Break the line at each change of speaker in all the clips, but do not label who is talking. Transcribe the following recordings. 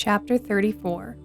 Chapter 34.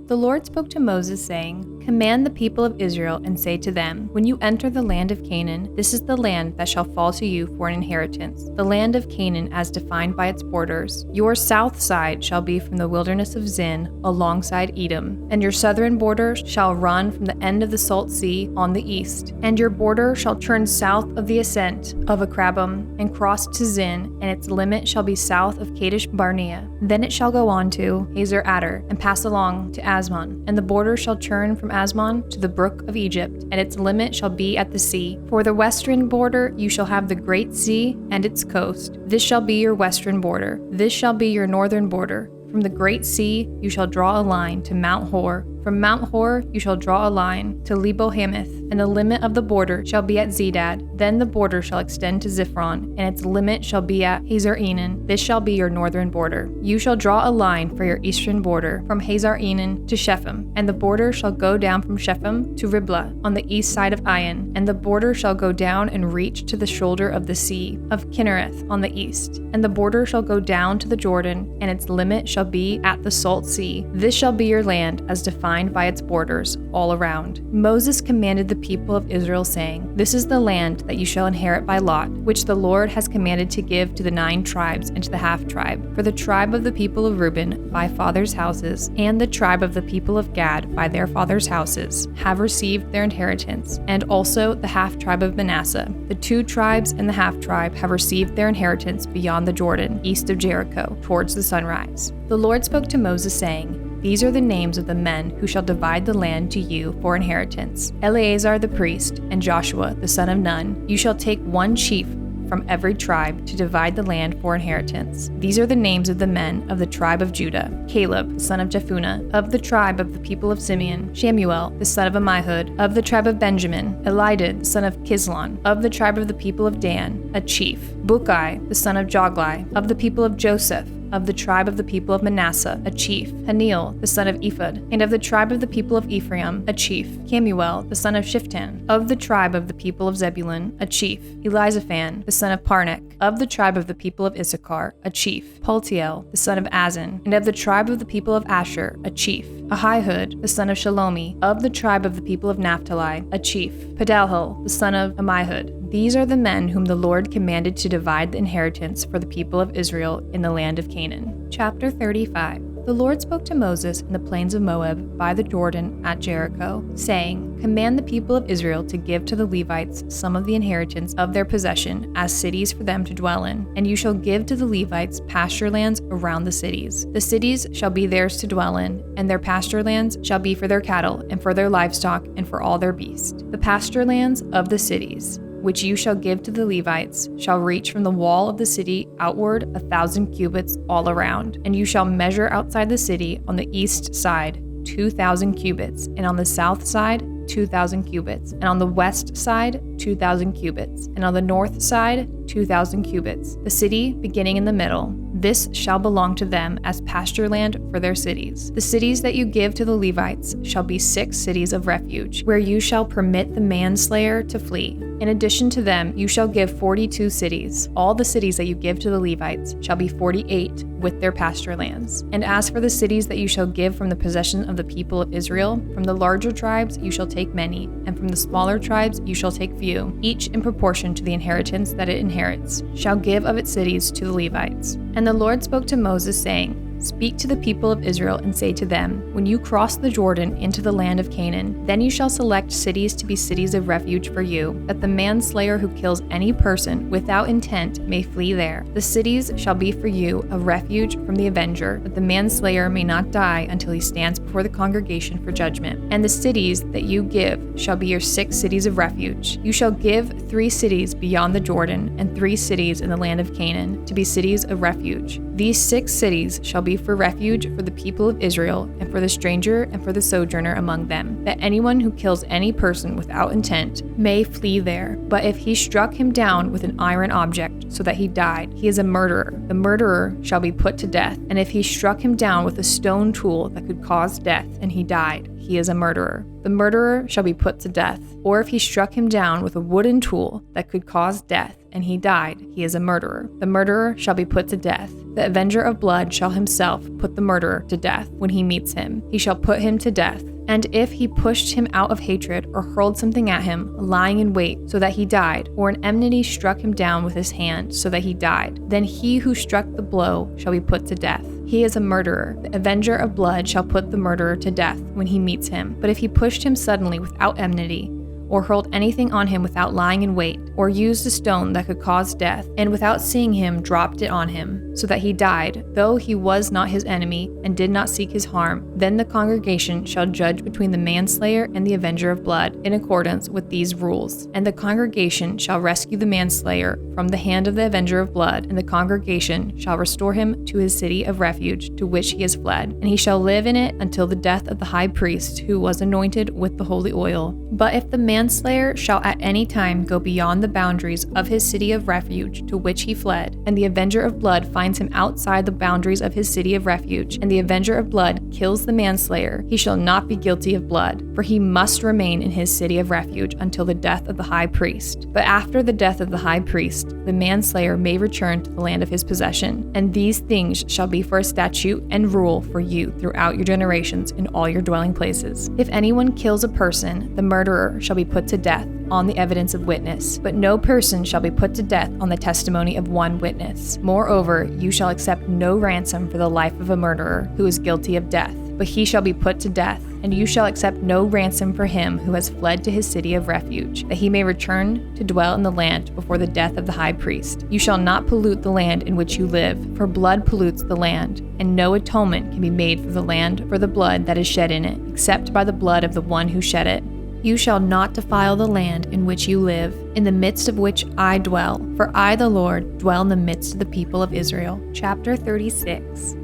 The Lord spoke to Moses, saying, Command the people of Israel and say to them, When you enter the land of Canaan, this is the land that shall fall to you for an inheritance, the land of Canaan as defined by its borders. Your south side shall be from the wilderness of Zin alongside Edom, and your southern border shall run from the end of the Salt Sea on the east, and your border shall turn south of the ascent of Akrabim and cross to Zin, and its limit shall be south of Kadesh Barnea. Then it shall go on to Hazer Adar and pass along to Asmon, and the border shall turn from Asmon to the brook of Egypt, and its limit shall be at the sea. For the western border you shall have the great sea and its coast. This shall be your western border. This shall be your northern border. From the great sea you shall draw a line to Mount Hor. From Mount Hor you shall draw a line to Lebo Hamath, and the limit of the border shall be at Zedad. Then the border shall extend to Ziphron, and its limit shall be at Hazar Enan. This shall be your northern border. You shall draw a line for your eastern border, from Hazar Enan to Shephem, and the border shall go down from Shephem to Riblah on the east side of Ain, and the border shall go down and reach to the shoulder of the sea of Kinnereth on the east, and the border shall go down to the Jordan, and its limit shall be at the Salt Sea. This shall be your land as defined by its borders all around. Moses commanded the people of Israel, saying, This is the land that you shall inherit by lot, which the Lord has commanded to give to the 9 tribes and to the half-tribe. For the tribe of the people of Reuben by fathers' houses, and the tribe of the people of Gad by their fathers' houses, have received their inheritance, and also the half-tribe of Manasseh. The 2 tribes and the half-tribe have received their inheritance beyond the Jordan, east of Jericho, towards the sunrise. The Lord spoke to Moses, saying, These are the names of the men who shall divide the land to you for inheritance: Eleazar the priest, and Joshua the son of Nun. You shall take 1 chief from every tribe to divide the land for inheritance. These are the names of the men of the tribe of Judah: Caleb the son of Jephunneh, of the tribe of the people of Simeon; Shamuel the son of Ammihud, of the tribe of Benjamin; Elidad the son of Kislon, of the tribe of the people of Dan, a chief; Bukai the son of Joglai, of the people of Joseph, of the tribe of the people of Manasseh, a chief; Haniel the son of Ephod, and of the tribe of the people of Ephraim, a chief; Kemuel the son of Shiftan, of the tribe of the people of Zebulun, a chief; Elizaphan the son of Parnach, of the tribe of the people of Issachar, a chief; Paltiel the son of Azan, and of the tribe of the people of Asher, a chief; Ahihud the son of Shalomi, of the tribe of the people of Naphtali, a chief; Pedalhel the son of Ammihud. These are the men whom the Lord commanded to divide the inheritance for the people of Israel in the land of Canaan. Chapter 35. The Lord spoke to Moses in the plains of Moab by the Jordan at Jericho, saying, Command the people of Israel to give to the Levites some of the inheritance of their possession as cities for them to dwell in, and you shall give to the Levites pasture lands around the cities. The cities shall be theirs to dwell in, and their pasture lands shall be for their cattle and for their livestock and for all their beasts. The pasture lands of the cities, which you shall give to the Levites, shall reach from the wall of the city outward 1,000 cubits all around, and you shall measure outside the city on the east side 2,000 cubits, and on the south side 2,000 cubits, and on the west side 2,000 cubits, and on the north side 2,000 cubits, the city beginning in the middle. This shall belong to them as pasture land for their cities. The cities that you give to the Levites shall be 6 cities of refuge, where you shall permit the manslayer to flee. In addition to them, you shall give 42 cities. All the cities that you give to the Levites shall be 48 with their pasture lands. And as for the cities that you shall give from the possession of the people of Israel, from the larger tribes you shall take many, and from the smaller tribes you shall take few, each in proportion to the inheritance that it inherits, shall give of its cities to the Levites. And the Lord spoke to Moses, saying, Speak to the people of Israel and say to them, When you cross the Jordan into the land of Canaan, then you shall select cities to be cities of refuge for you, that the manslayer who kills any person without intent may flee there. The cities shall be for you a refuge from the avenger, that the manslayer may not die until he stands before the congregation for judgment. And the cities that you give shall be your 6 cities of refuge. You shall give 3 cities beyond the Jordan, and 3 cities in the land of Canaan, to be cities of refuge. These 6 cities shall be for refuge for the people of Israel, and for the stranger and for the sojourner among them, that anyone who kills any person without intent may flee there. But if he struck him down with an iron object so that he died, he is a murderer. The murderer shall be put to death. And if he struck him down with a stone tool that could cause death, and he died, he is a murderer. The murderer shall be put to death. Or if he struck him down with a wooden tool that could cause death, and he died, he is a murderer. The murderer shall be put to death. The avenger of blood shall himself put the murderer to death when he meets him. He shall put him to death. And if he pushed him out of hatred or hurled something at him, lying in wait, so that he died, or in enmity struck him down with his hand, so that he died, then he who struck the blow shall be put to death. He is a murderer. The avenger of blood shall put the murderer to death when he meets him. But if he pushed him suddenly without enmity, or hurled anything on him without lying in wait, or used a stone that could cause death, and without seeing him dropped it on him, so that he died, though he was not his enemy, and did not seek his harm, then the congregation shall judge between the manslayer and the avenger of blood, in accordance with these rules. And the congregation shall rescue the manslayer from the hand of the avenger of blood, and the congregation shall restore him to his city of refuge, to which he has fled, and he shall live in it until the death of the high priest, who was anointed with the holy oil. But if the manslayer shall at any time go beyond the boundaries of his city of refuge to which he fled, and the avenger of blood finds him outside the boundaries of his city of refuge, and the avenger of blood kills the manslayer, he shall not be guilty of blood, for he must remain in his city of refuge until the death of the high priest. But after the death of the high priest, the manslayer may return to the land of his possession. And these things shall be for a statute and rule for you throughout your generations in all your dwelling places. If anyone kills a person, the murderer shall be put to death on the evidence of witness, but no person shall be put to death on the testimony of one witness. Moreover, you shall accept no ransom for the life of a murderer who is guilty of death, but he shall be put to death. And you shall accept no ransom for him who has fled to his city of refuge, that he may return to dwell in the land before the death of the high priest. You shall not pollute the land in which you live, for blood pollutes the land, and no atonement can be made for the land for the blood that is shed in it, except by the blood of the one who shed it. You shall not defile the land in which you live, in the midst of which I dwell, for I, the Lord, dwell in the midst of the people of Israel. Chapter 36.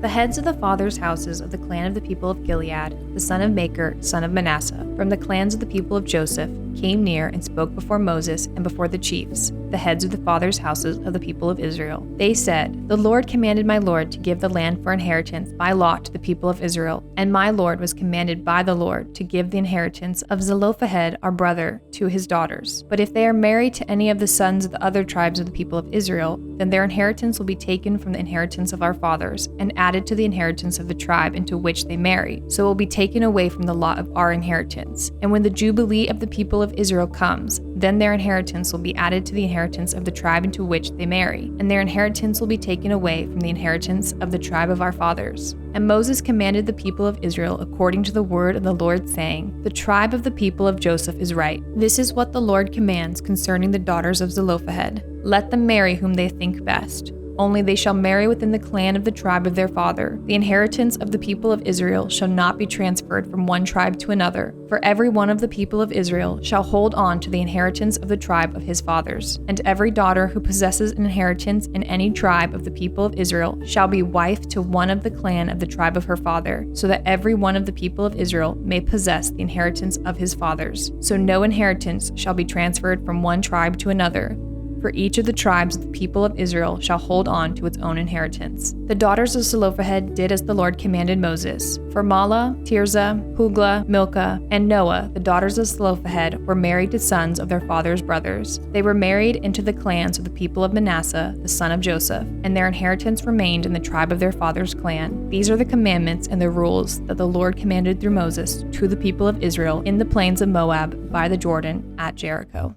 The heads of the fathers' houses of the clan of the people of Gilead, the son of Machir, son of Manasseh, from the clans of the people of Joseph, came near and spoke before Moses and before the chiefs, the heads of the fathers' houses of the people of Israel. They said, The Lord commanded my Lord to give the land for inheritance by lot to the people of Israel, and my Lord was commanded by the Lord to give the inheritance of Zelophehad our brother to his daughters. But if they are married to any of the sons of the other tribes of the people of Israel, then their inheritance will be taken from the inheritance of our fathers, and added to the inheritance of the tribe into which they marry. So it will be taken away from the lot of our inheritance. And when the Jubilee of the people of Israel comes, then their inheritance will be added to the inheritance of the tribe into which they marry, and their inheritance will be taken away from the inheritance of the tribe of our fathers. And Moses commanded the people of Israel according to the word of the Lord, saying, The tribe of the people of Joseph is right. This is what the Lord commands concerning the daughters of Zelophehad. Let them marry whom they think best. Only they shall marry within the clan of the tribe of their father. The inheritance of the people of Israel shall not be transferred from one tribe to another, for every one of the people of Israel shall hold on to the inheritance of the tribe of his fathers. And every daughter who possesses an inheritance in any tribe of the people of Israel shall be wife to one of the clan of the tribe of her father, so that every one of the people of Israel may possess the inheritance of his fathers. So no inheritance shall be transferred from one tribe to another, for each of the tribes of the people of Israel shall hold on to its own inheritance. The daughters of Zelophehad did as the Lord commanded Moses. For Mahlah, Tirzah, Huglah, Milcah, and Noah, the daughters of Zelophehad, were married to sons of their father's brothers. They were married into the clans of the people of Manasseh, the son of Joseph, and their inheritance remained in the tribe of their father's clan. These are the commandments and the rules that the Lord commanded through Moses to the people of Israel in the plains of Moab by the Jordan at Jericho.